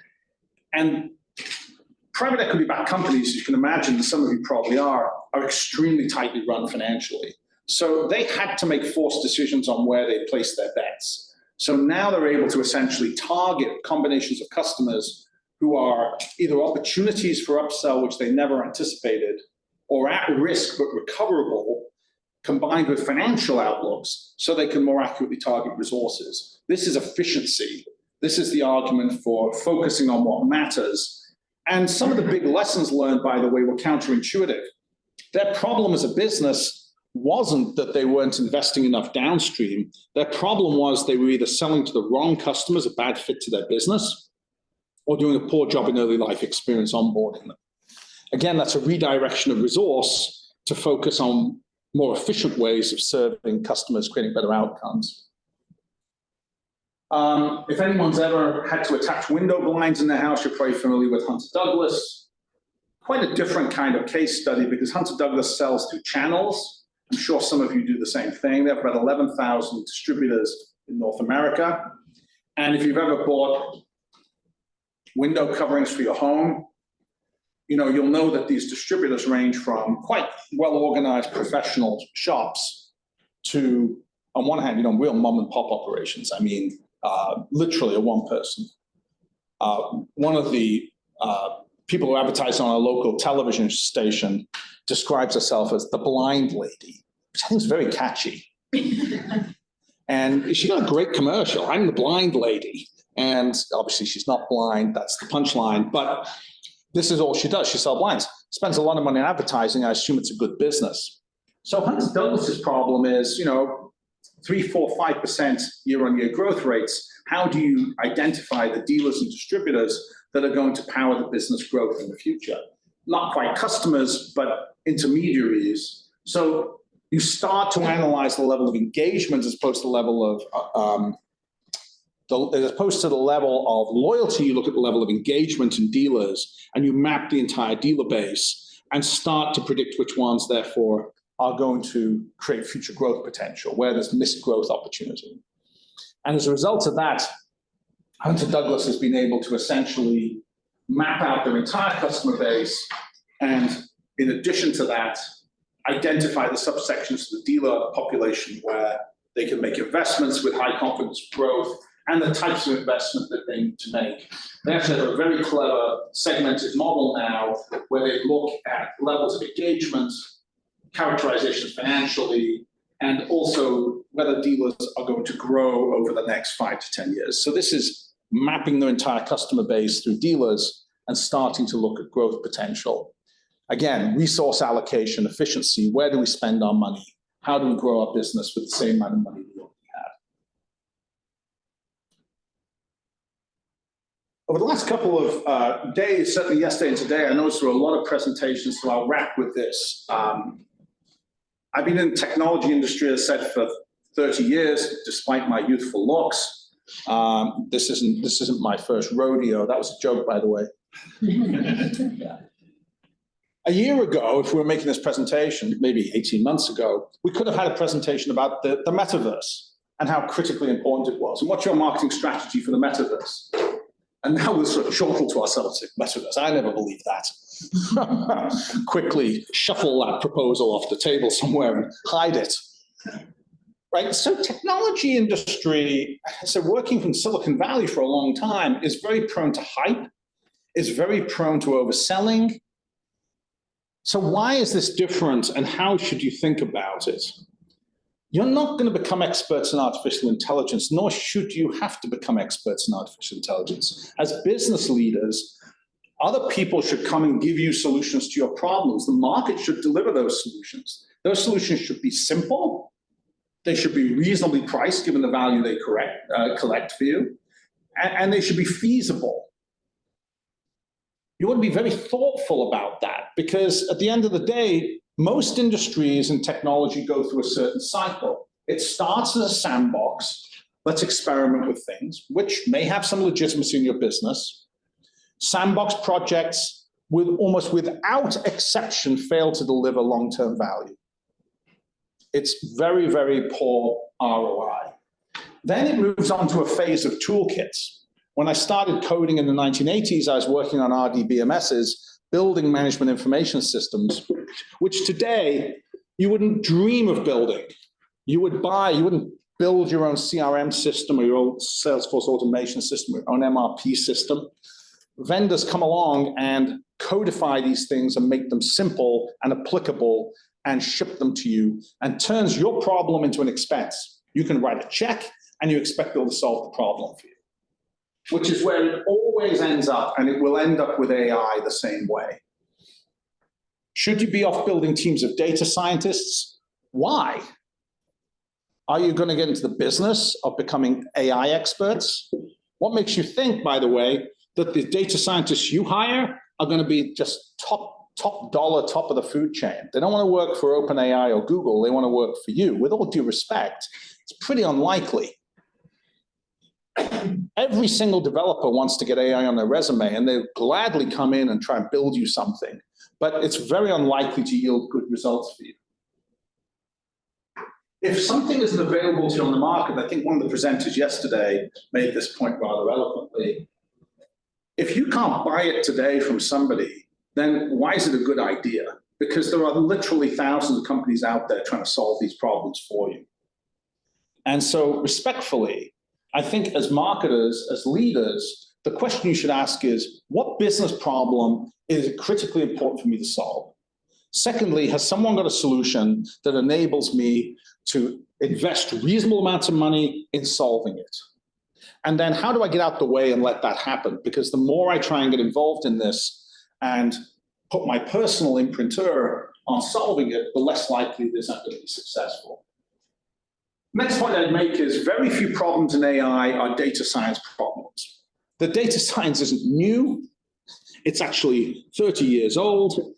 And private equity-backed companies, you can imagine, some of you probably are extremely tightly run financially. So they had to make forced decisions on where they place their bets. So now they're able to essentially target combinations of customers who are either opportunities for upsell, which they never anticipated, or at risk but recoverable, combined with financial outlooks, so they can more accurately target resources. This is efficiency. This is the argument for focusing on what matters. And some of the big lessons learned, by the way, were counterintuitive. Their problem as a business wasn't that they weren't investing enough downstream. Their problem was they were either selling to the wrong customers, a bad fit to their business, or doing a poor job in early life experience onboarding them. Again, that's a redirection of resource to focus on more efficient ways of serving customers, creating better outcomes. If anyone's ever had to attach window blinds in their house, you're probably familiar with Hunter Douglas. Quite a different kind of case study because Hunter Douglas sells through channels. I'm sure some of you do the same thing. They have about 11,000 distributors in North America. And if you've ever bought window coverings for your home, you'll know that these distributors range from quite well-organized professional shops to, on one hand, real mom and pop operations. I mean, literally a one person. One of the people who advertise on a local television station describes herself as the blind lady, which I think is very catchy. And she got a great commercial. I'm the blind lady. And obviously she's not blind. That's the punchline. But this is all she does. She sells blinds. Spends a lot of money on advertising. I assume it's a good business. So Hunter Douglas's problem is, 3, 4, 5% year-on-year growth rates, how do you identify the dealers and distributors that are going to power the business growth in the future? Not quite customers, but intermediaries. So you start to analyze the level of engagement as opposed to the level of as opposed to the level of loyalty. You look at the level of engagement in dealers, and you map the entire dealer base and start to predict which ones, therefore, are going to create future growth potential, where there's missed growth opportunity. And as a result of that, Hunter Douglas has been able to essentially map out their entire customer base, and in addition to that, identify the subsections of the dealer population where they can make investments with high confidence growth, and the types of investment that they need to make. They actually have a very clever segmented model now where they look at levels of engagement, characterizations financially, and also whether dealers are going to grow over the next 5 to 10 years. So this is mapping their entire customer base through dealers and starting to look at growth potential. Again, resource allocation, efficiency, where do we spend our money? How do we grow our business with the same amount of money we already have? Over the last couple of days, certainly yesterday and today, I noticed there were a lot of presentations, so I'll wrap with this. I've been in the technology industry, as I said, for 30 years, despite my youthful looks. This isn't my first rodeo. That was a joke, by the way. Yeah. A year ago, if we were making this presentation, maybe 18 months ago, we could have had a presentation about the metaverse and how critically important it was. And what's your marketing strategy for the metaverse? And now we're sort of chortle to ourselves, metaverse. I never believed that. Quickly shuffle that proposal off the table somewhere and hide it. Right? So technology industry, so working from Silicon Valley for a long time, is very prone to hype, is very prone to overselling. So why is this different, and how should you think about it? You're not going to become experts in artificial intelligence, nor should you have to become experts in artificial intelligence. As business leaders, other people should come and give you solutions to your problems. The market should deliver those solutions. Those solutions should be simple. They should be reasonably priced, given the value they collect for you, and they should be feasible. You want to be very thoughtful about that, because at the end of the day, most industries and technology go through a certain cycle. It starts as a sandbox. Let's experiment with things, which may have some legitimacy in your business. Sandbox projects, with almost without exception, fail to deliver long-term value. It's very, very poor ROI. Then it moves on to a phase of toolkits. When I started coding in the 1980s, I was working on RDBMSs, building management information systems, which today you wouldn't dream of building. You wouldn't build your own CRM system or your own Salesforce automation system, your own MRP system. Vendors come along and codify these things and make them simple and applicable and ship them to you, and turns your problem into an expense. You can write a check and you expect them to solve the problem for you, which is where it always ends up, and it will end up with AI the same way. Should you be off building teams of data scientists? Why? Are you going to get into the business of becoming AI experts? What makes you think, by the way, that the data scientists you hire are going to be just top dollar, top of the food chain? They don't want to work for OpenAI or Google. They want to work for you. With all due respect, it's pretty unlikely. Every single developer wants to get AI on their resume, and they'll gladly come in and try and build you something, but it's very unlikely to yield good results for you. If something isn't available to you on the market, I think one of the presenters yesterday made this point rather eloquently. If you can't buy it today from somebody, then why is it a good idea? Because there are literally thousands of companies out there trying to solve these problems for you. And so respectfully, I think as marketers, as leaders, the question you should ask is, what business problem is critically important for me to solve? Secondly, has someone got a solution that enables me to invest reasonable amounts of money in solving it? And then how do I get out the way and let that happen? Because the more I try and get involved in this and put my personal imprinter on solving it, the less likely it is I'm going to be successful. Next point I'd make is very few problems in AI are data science problems. The data science isn't new. It's actually 30 years old.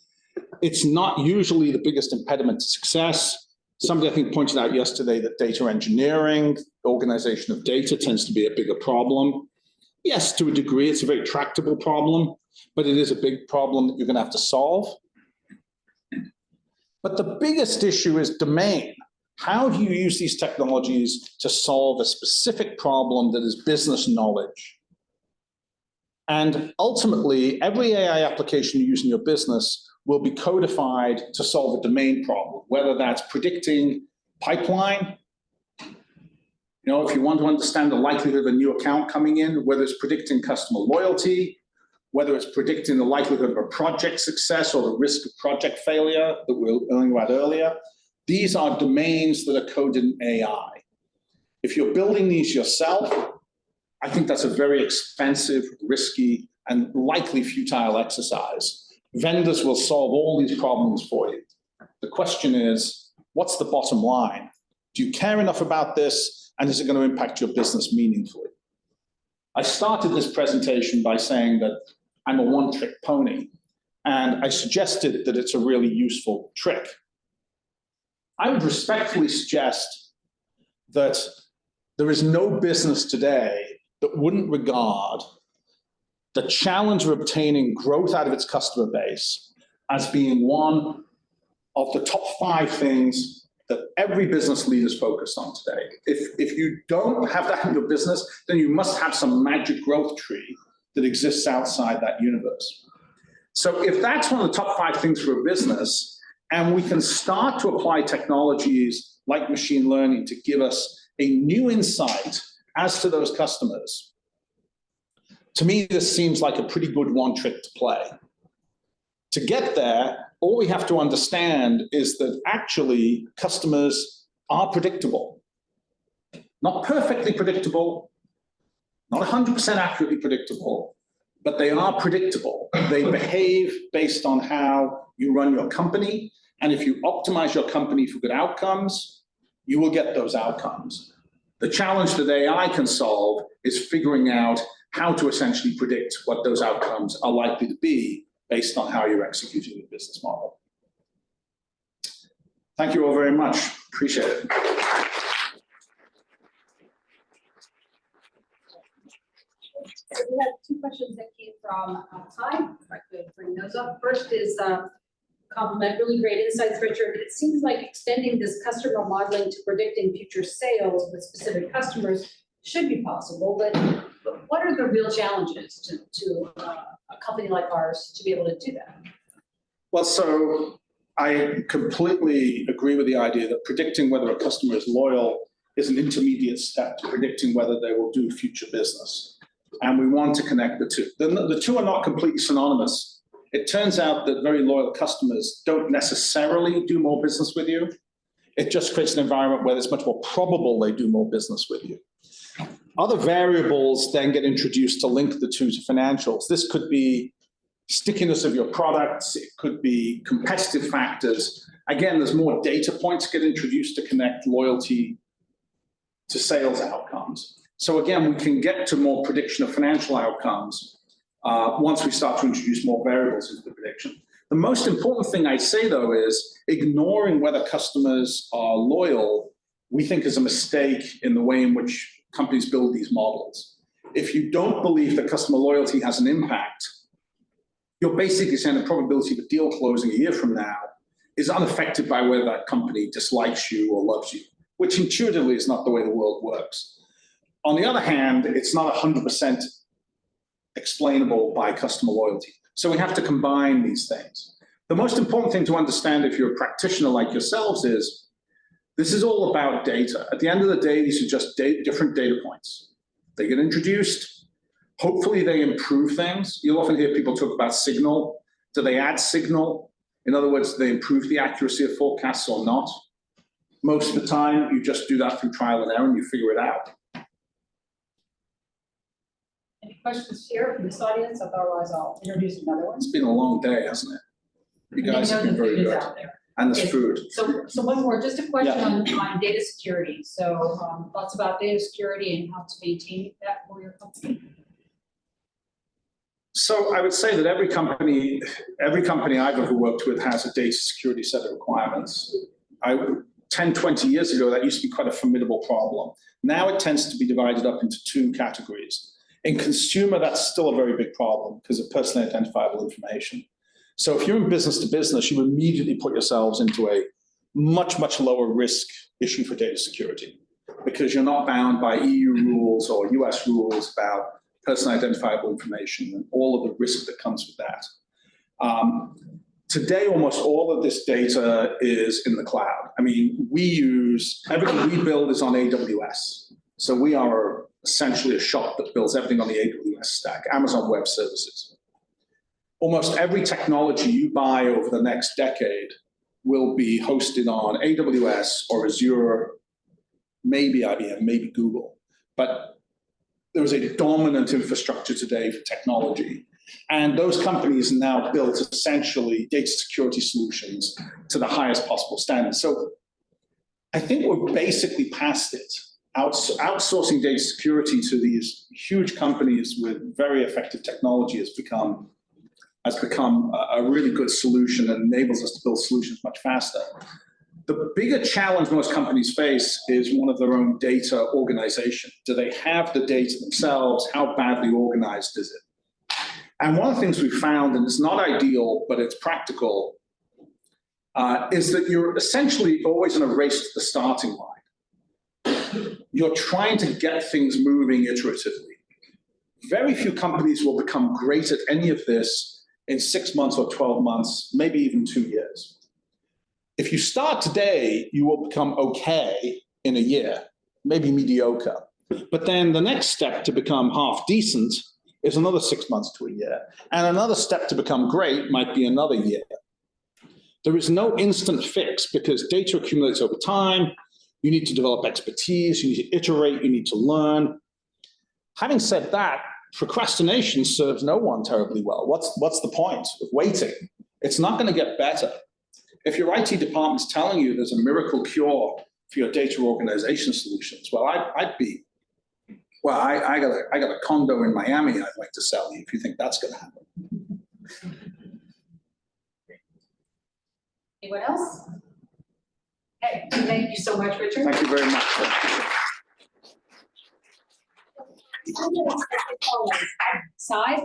It's not usually the biggest impediment to success. Somebody, I think, pointed out yesterday that data engineering, organization of data, tends to be a bigger problem. Yes, to a degree, it's a very tractable problem, but it is a big problem that you're going to have to solve. But the biggest issue is domain. How do you use these technologies to solve a specific problem that is business knowledge? And ultimately, every AI application you use in your business will be codified to solve a domain problem, whether that's predicting pipeline, if you want to understand the likelihood of a new account coming in, whether it's predicting customer loyalty, whether it's predicting the likelihood of a project success or the risk of project failure that we were learning about earlier. These are domains that are coded in AI. If you're building these yourself, I think that's a very expensive, risky, and likely futile exercise. Vendors will solve all these problems for you. The question is, what's the bottom line? Do you care enough about this, and is it going to impact your business meaningfully? I started this presentation by saying that I'm a one-trick pony, and I suggested that it's a really useful trick. I would respectfully suggest that there is no business today that wouldn't regard the challenge of obtaining growth out of its customer base as being one of the top 5 things that every business leader is focused on today. If you don't have that in your business, then you must have some magic growth tree that exists outside that universe. So if that's one of the top 5 things for a business, and we can start to apply technologies like machine learning to give us a new insight as to those customers, to me, this seems like a pretty good one trick to play. To get there, all we have to understand is that actually customers are predictable. Not perfectly predictable, not 100% accurately predictable, but they are predictable. They behave based on how you run your company, and if you optimize your company for good outcomes, you will get those outcomes. The challenge that AI can solve is figuring out how to essentially predict what those outcomes are likely to be based on how you're executing your business model. Thank you all very much. Appreciate it. So we have 2 questions that came from outside. If I could bring those up. First is compliment, really great insights, Richard. It seems like extending this customer modeling to predicting future sales with specific customers should be possible, but what are the real challenges to a company like ours to be able to do that? Well, so I completely agree with the idea that predicting whether a customer is loyal is an intermediate step to predicting whether they will do future business. And we want to connect the two. The two are not completely synonymous. It turns out that very loyal customers don't necessarily do more business with you. It just creates an environment where it's much more probable they do more business with you. Other variables then get introduced to link the two to financials. This could be stickiness of your products. It could be competitive factors. Again, there's more data points get introduced to connect loyalty to sales outcomes. So again, we can get to more prediction of financial outcomes once we start to introduce more variables into the prediction. The most important thing I say, though, is ignoring whether customers are loyal, we think is a mistake in the way in which companies build these models. If you don't believe that customer loyalty has an impact, you're basically saying the probability of a deal closing a year from now is unaffected by whether that company dislikes you or loves you, which intuitively is not the way the world works. On the other hand, it's not 100% explainable by customer loyalty. So we have to combine these things. The most important thing to understand if you're a practitioner like yourselves is this is all about data. At the end of the day, these are just different data points. They get introduced. Hopefully they improve things. You'll often hear people talk about signal. Do they add signal? In other words, do they improve the accuracy of forecasts or not? Most of the time, you just do that through trial and error and you figure it out. Any questions here from this audience? Otherwise, I'll introduce another one. It's been a long day, hasn't it? You guys have been very good. and there's food. So one more, just a question on data security. So thoughts about data security and how to maintain that for your company? So I would say that every company I've ever worked with has a data security set of requirements. 10, 20 years ago, that used to be quite a formidable problem. Now it tends to be divided up into two categories. In consumer, that's still a very big problem because of personally identifiable information. So if you're in business to business, you immediately put yourselves into a much, much lower risk issue for data security because you're not bound by EU rules or US rules about personally identifiable information and all of the risk that comes with that. Today, almost all of this data is in the cloud. I mean, everything we build is on AWS. So we are essentially a shop that builds everything on the AWS stack, Amazon Web Services. Almost every technology you buy over the next decade will be hosted on AWS or Azure, maybe IBM, maybe Google. But there is a dominant infrastructure today for technology. And those companies now built essentially data security solutions to the highest possible standard. So I think we're basically past it. Outsourcing data security to these huge companies with very effective technology has become a really good solution and enables us to build solutions much faster. The bigger challenge most companies face is one of their own data organization. Do they have the data themselves? How badly organized is it? And one of the things we've found, and it's not ideal, but it's practical, is that you're essentially always in a race to the starting line. You're trying to get things moving iteratively. Very few companies will become great at any of this in 6 months or 12 months, maybe even 2 years. If you start today, you will become okay in a year, maybe mediocre. But then the next step to become half decent is another 6 months to a year. And another step to become great might be another year. There is no instant fix because data accumulates over time. You need to develop expertise, you need to iterate, you need to learn. Having said that, procrastination serves no one terribly well. What's the point of waiting? It's not going to get better. If your IT department's telling you there's a miracle cure for your data organization solutions, well, I got a condo in Miami I'd like to sell you if you think that's going to happen. Anyone else? Hey, thank you so much, Richard. Thank you very much. Size